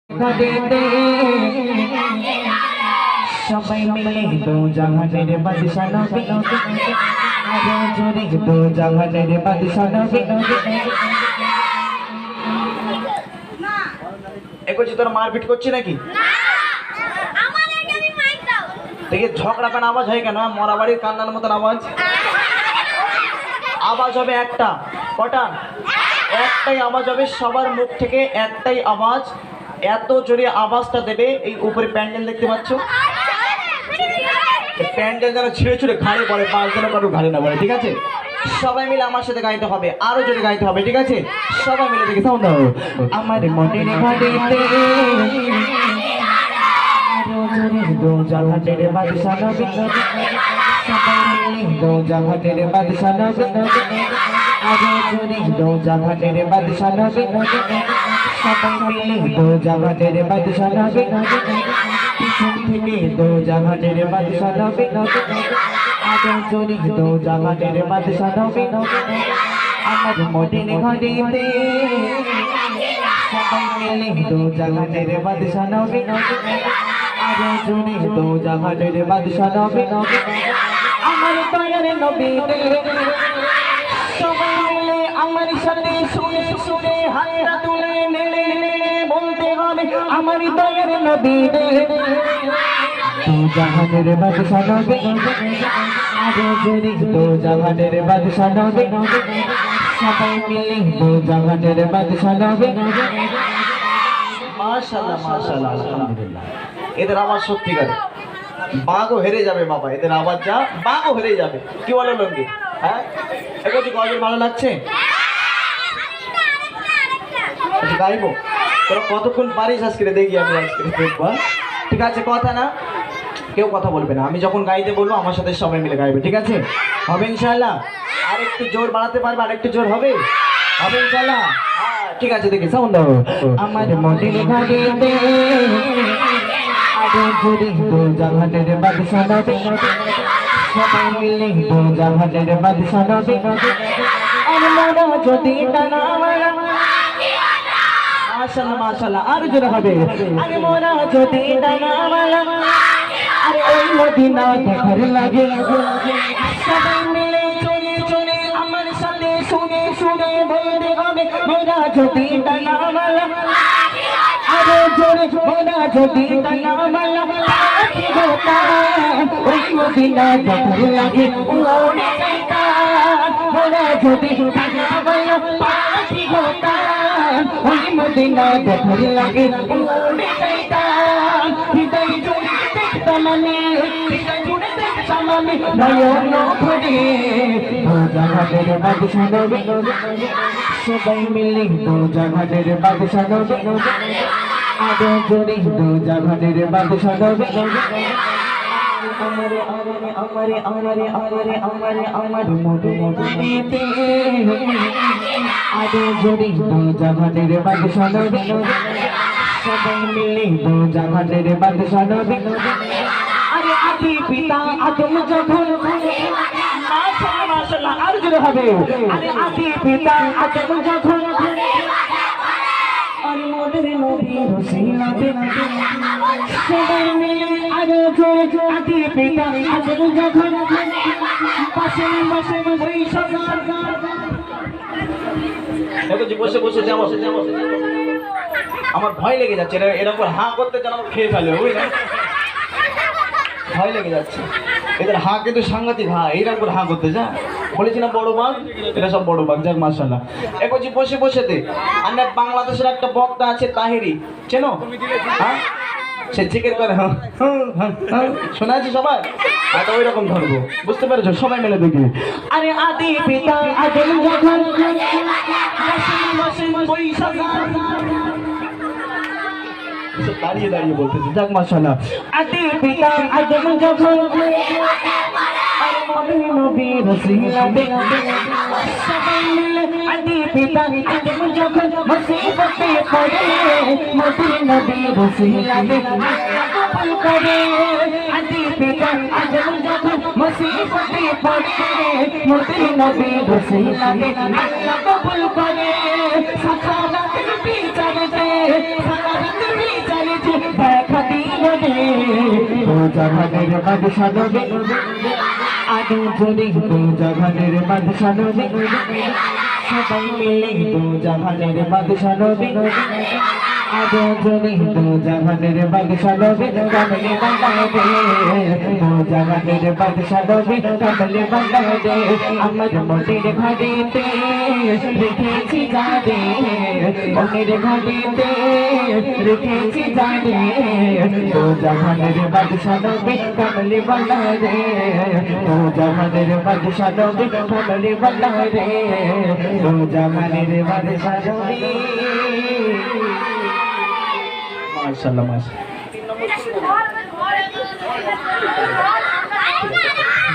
ঘটিতে সবাই মিলে দু জাহানের বাদশা নবী আরো জোরে দু জাহানের বাদশা নবী এগোচ্ছি তোর মারপিট করছি নাকি? দেখি ঝগড়া কান আওয়াজ হয় কেন? মরা বাড়ির কান্নার মতন আওয়াজ। আওয়াজ হবে একটা, কটা? একটাই আওয়াজ হবে, সবার মুখ থেকে একটাই আওয়াজ। এত জোরে আওয়াজটা দেবে, এই উপরে প্যান্ডেল দেখতে পাচ্ছ, প্যান্ডেল যেন ছিঁড়ে ছিঁড়ে ঘাড়ে পড়ে, পাঁচ যেন কারো ঘাড়ে না পড়ে। ঠিক আছে, সবাই মিলে আমার সাথে গাইতে হবে, আরো জোরে গাইতে হবে। ঠিক আছে, সবাই মিলে দেখি সাউন্ড দাও। আমার মনের ঘটিতে আরো জোরে দু জাহানের বাদশা নবী সবাই মিলে দু জাহানের বাদশা নবী আরো জোরে দু জাহানের বাদশা নবী সবাই মিলে দু জাহানের বাদশা নবী পিছন থেকে দু জাহানের বাদশা নবী আরো জোরে দু জাহানের বাদশা নবী আমার মনের ঘটিতে সবাই মিলে দু জাহানের বাদশা নবী আরো জোরে দু জাহানের বাদশা নবী আমার দয়ার নবী সবাই মিলে আমার সাথে শুনে শুনে হাতটা তুলে নেড়ে নেড়ে বলতে হবে আমার দয়ার নবী দু জাহানের বাদশা নবী আরো জোরে দু জাহানের বাদশা নবী সবাই মিলে দু জাহানের বাদশা নবী। মাশাআল্লাহ মাশাআল্লাহ, আলহামদুলিল্লাহ। এদের আওয়াজ সত্যিকার বাঘও হেরে যাবে বাবা, এদের আওয়াজ যা বাঘও হেরে যাবে। কি বলো লঙ্গি? হ্যাঁ, এখন কি গজল ভালো লাগছে? আচ্ছা গাইবো, তোরা কতক্ষণ পারিস আজকে দেখি, আমি আজকে দেখবো। ঠিক আছে, কথা না, কেউ কথা বলবে না, আমি যখন গাইতে বলবো আমার সাথে সবাই মিলে গাইবে। ঠিক আছে, হবে ইনশাআল্লাহ? আর একটু জোর বাড়াতে পারবে? আর একটু জোর হবে? হবে ইনশাআল্লাহ? ঠিক আছে, দেখি সাউন্ড দাও। আমার মনের ঘটিতে আরো জোরে দু জাহানের বাদশা নবী সবাই মিলে দু জাহানের বাদশা নবী আর মোরা যদি টানা মাশাআল্লাহ মাশাআল্লাহ, আর জোরে হবে। আর মোরা যদি টানা আর ওই মদিনা দেখার লাগে সবাই মিলে চলে চলে আমার সাথে শুনে শুনে বলতে হবে মোরা যদি টানা আরো জোরে মোরা যদি টানা ওই মদিনা দেখার লাগে মোরা যদি টানা ওই মদিনা দেখার লাগে হৃদয় জুড়ে দেখতাম আমি, হৃদয় জুড়ে দেখতাম আমি নয়ন ভরে দু জাহানের বাদশা নবী সবাই মিলে দু জাহানের বাদশা নবী আরো জোরে দু জাহানের বাদশা নবী আমারে আমারে আমারে আমারে আমারে আমারে আমার মোটু মোটু দিতে আরো জোরে দু জাহানের বাদশা নবী সবাই মিলে দু জাহানের বাদশা নবী আরে আদি পিতা আদম যখন মাশাআল্লাহ মাশাআল্লাহ, আর জোরে হবে। আরে আদি পিতা আদম যখন আর মোদের নবীর ওসিলাতে সবাই মিলে আরো জোরে আদি পিতা আদম যখন পাশে বসে ওই সরকার দেখো বসে বসে যাবো, আমার ভয় লেগে যাচ্ছে, এরকম হাঁ করতে যেন খেয়ে ফেলে, বুঝলে? ভয় লেগে যাচ্ছে এদের হাঁ, কিন্তু সাংঘাতিক হাঁ, এইরকম করে হাঁ করতে যা বলেছি না বড় বাঘ, এটা সব বড় বাঘ। যাক মাশাআল্লাহ, এখন বসে বসেতে আমার বাংলাদেশের একটা বক্তা আছে তাহিরি, চেনো? হ্যাঁ, সে জিকির করে শোনা আছে সবাই, এটা ওই রকম ধরবো, বুঝতে পেরেছো? সবাই মিলে দেখি। আরে আদি পিতা আদম যখন দাঁড়িয়ে দাঁড়িয়ে বলতেছে, যাক মাশাআল্লাহ। আদি পিতা আদম যখন নবীর ওসিলাতে সবাই মিলে আদি পিতা আদম যখন মুসিবতে পড়ে মোদের নবীর ওসিলাতে কবুল করে আদি পিতা আদম যখন মুসিবতে পড়ে মোদের নবীর ওসিলাতে কবুল করে সাকারাতের বিচারতে সাকারাতের জাহানের বাদশা নবী আদো জোরে দো জাহানের বাদশা নবী সবাই মিলে দো জাহানের বাদশা নবী আদো জোরে দো জাহানের বাদশা নবী কামলে বান্দায় দে দো জাহানের বাদশা নবী কামলে বান্দায় দে আমার মনের ঘরেতে রেখেছি জানে মনের ঘরেতে রেখেছি জানে দো জাহানের বাদশা নবী কামলে বান্দায় দে দো জাহানের বাদশা নবী কামলে বান্দায় দে দো জাহানের বাদশা নবী মাশাআল্লাহ মাশাআল্লাহ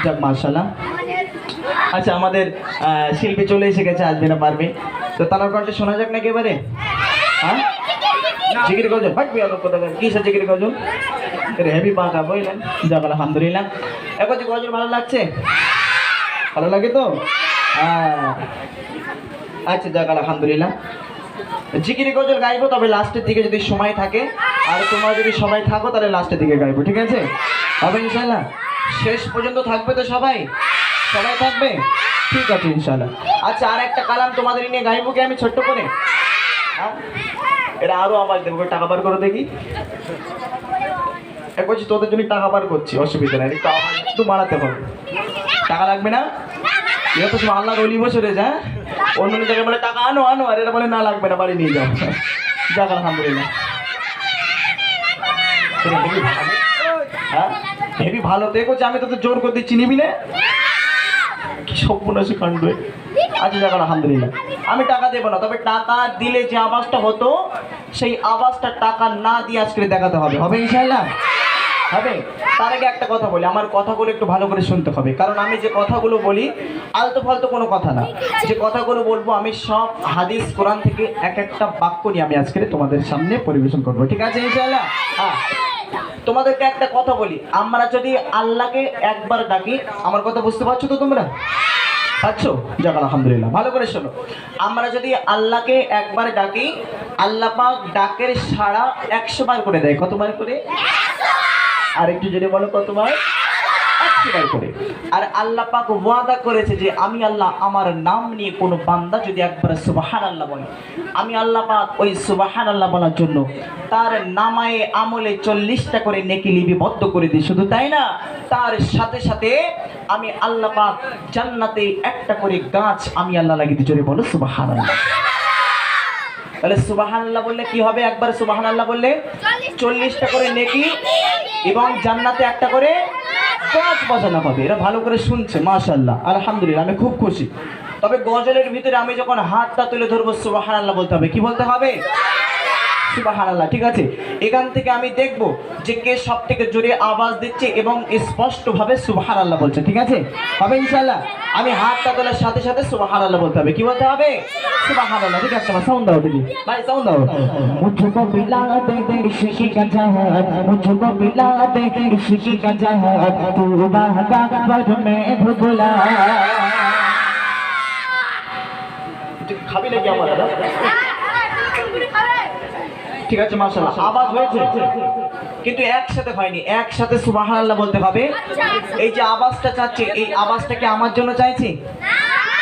যাক মাশাআল্লাহ। আচ্ছা আমাদের শিল্পী চলে এসে গেছে, আসবে না পারবে তো তার কণ্ঠে শোনা যাক নাকি এবারে? হ্যাঁ জিকির গজল ভাই কিসের জিকির গজল হেভি পাকা বললেন। যাক আলহামদুলিল্লাহ। এখন যে গজল ভালো লাগছে, ভালো লাগে তো? হ্যাঁ আচ্ছা যাক আলহামদুলিল্লাহ। জিকির গজল গাইবো, তবে লাস্টের দিকে যদি সময় থাকে আর তোমরা যদি সবাই থাকো তাহলে লাস্টের দিকে গাইবো, ঠিক আছে? হবে ইনশাল্লাহ? শেষ পর্যন্ত থাকবে তো সবাই? সবাই থাকবে? ঠিক আছে ইনশাল্লাহ। আচ্ছা আর একটা কালাম তোমাদের নিয়ে গাইবো কি আমি ছোট্ট করে? হ্যাঁ এটা আরো আওয়াজ দেবো, টাকা বার করে দেখি। এক বলছি তোদের জন্য টাকা বার করছি, অসুবিধা নাই, একটু আওয়াজ একটু বাড়াতে হবে। টাকা লাগবে না? এটা তো সব আল্লাহর অলি বসে রয়েছে। হ্যাঁ অন্য জায়গায় বলে টাকা আনো আনো, আর এটা বলে না লাগবে না, বাড়ি নিয়ে যাও। যাক আলহামদুলিল্লাহ। হ্যাঁ হেবি ভালো দেখো, আমি তোদের জোর করে দিচ্ছি, নিবি না? কি সর্বনাশী কাণ্ড। আচ্ছা যাক আলহামদুলিল্লাহ। আমি টাকা দেবো না, তবে টাকা দিলে যে আওয়াজটা হতো সেই আওয়াজটা টাকা না দিয়ে আজকে দেখাতে হবে। হবে ইনশাআল্লাহ? হবে। তার আগে একটা কথা বলি, আমার কথাগুলো একটু ভালো করে শুনতে হবে, কারণ আমি যে কথাগুলো বলি আলতু ফালতু কোনো কথা না। যে কথাগুলো বলবো আমি সব হাদিস কোরআন থেকে এক একটা বাক্য নিয়ে আমি আজকে তোমাদের সামনে পরিবেশন করবো, ঠিক আছে ইনশাআল্লাহ? হ্যাঁ তোমাদেরকে একটা কথা বলি, আমরা যদি আল্লাহকে একবার ডাকি, আমার কথা বুঝতে পারছো তো তোমরা? পাচ্ছো? যাক আলহামদুলিল্লাহ। ভালো করে শোনো, আমরা যদি আল্লাহকে একবার ডাকি, আল্লাহ পাক ডাকের সাড়া 100 বার করে দেয়। কতবার করে? আর একটু যদি বলো কতবার? 100 বার করে। আর আল্লাহ পাক ওয়াদা করেছে যে আমি আল্লাহ আমার নাম নিয়ে কোনো বান্দা যদি একবার সুবহানাল্লাহ বলে, আমি আল্লাহ পাক ওই সুবহানাল্লাহ বলার জন্য তার নামায়ে আমলে 40টা করে নেকি লিপিবদ্ধ করে দিই। শুধু তাই না, তার সাথে সাথে আমি আল্লাহ পাক জান্নাতে একটা করে গাছ আমি আল্লাহ লাগিয়ে দিই। জোরে বলো সুবহানাল্লাহ। তাহলে সুবহানাল্লাহ বললে কি হবে? একবার সুবহানাল্লাহ বললে 40টা করে নেকি এবং জান্নাতে একটা করে গাছ বসানো হবে। এরা ভালো করে শুনছে, মাশাআল্লাহ আলহামদুলিল্লাহ, আমি খুব খুশি। তবে গজলের ভিতরে আমি যখন হাতটা তুলে ধরবো সুবহানাল্লাহ বলতে হবে। কি বলতে হবে? সুবহানাল্লাহ, ঠিক আছে? এখান থেকে আমি দেখবো যে কে সব থেকে জোরে আওয়াজ দিচ্ছে এবং স্পষ্টভাবে সুবহানাল্লাহ বলছে, ঠিক আছে? হবে ইনশাআল্লাহ? আমি হাতটা তোলার সাথে সাথে সুবহানাল্লাহ বলতে হবে। কি বলতে হবে? সুবহানাল্লাহ, ঠিক আছে? সাউন্ড দাও দিদি ভাই, সাউন্ড দাও। मुझको पिला दे इश्क का जहान, मुझको पिला दे इश्क का जहान, तू बहका पर मैं भुला। খাবি নাকি আমার দাদা? ঠিক আছে মাশাআল্লাহ, আওয়াজ হয়েছে কিন্তু একসাথে হয়নি। একসাথে সুবহানাল্লাহ বলতে হবে। এই যে আওয়াজটা চাচ্ছি, এই আওয়াজটা কি আমার জন্য চাইছি?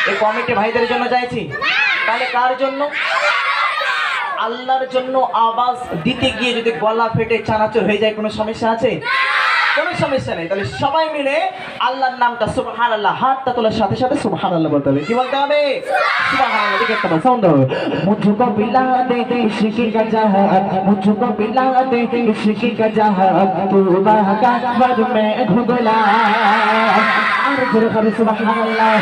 এই কমিটি ভাইদের জন্য চাইছি? তাহলে কার জন্য? আল্লাহর জন্য আওয়াজ দিতে গিয়ে যদি গলা ফেটে চানাচুর হয়ে যায়, কোনো সমস্যা আছে? কোনো সমস্যা নেই। তাহলে সবাই মিলে আল্লাহর নামটা সুবহানাল্লাহ, হাতটা তোলার সাথে সাথে সুবহানাল্লাহ বলতে হবে। কি বলতে হবে? সুবহানাল্লাহ, ঠিক আছে? সাউন্ড দাও। मुझको पिला दे इश्क का जहान, मुझको पिला दे इश्क का जहान, तू बहका पर मैं भुला। अरे जरा करे सुबहानल्लाह,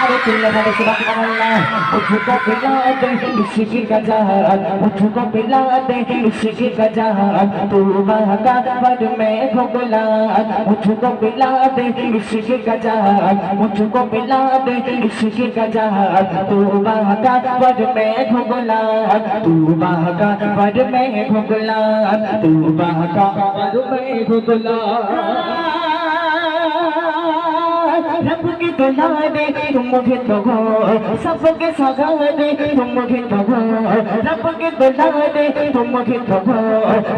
अरे चिल्ला करे सुबहानल्लाह। मुझको पिला दे इश्क का जहान, मुझको पिला दे इश्क का जहान, तू बहका पर मैं भुला। मुझको पिला दे इश्क का जहान, मुझको पिला दे इश्क का जहान, तू बहका पर मैं भुला, तू बहका पर मैं भुला, तू बहका पर मैं भुला। रब की दुला दे तुम मुझे तो हो, सबके सगा दे तुम मुझे तो हो। रब की दुला दे तुम मुझे तो हो,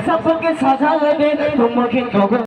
सबके सगा दे तुम मुझे तो हो।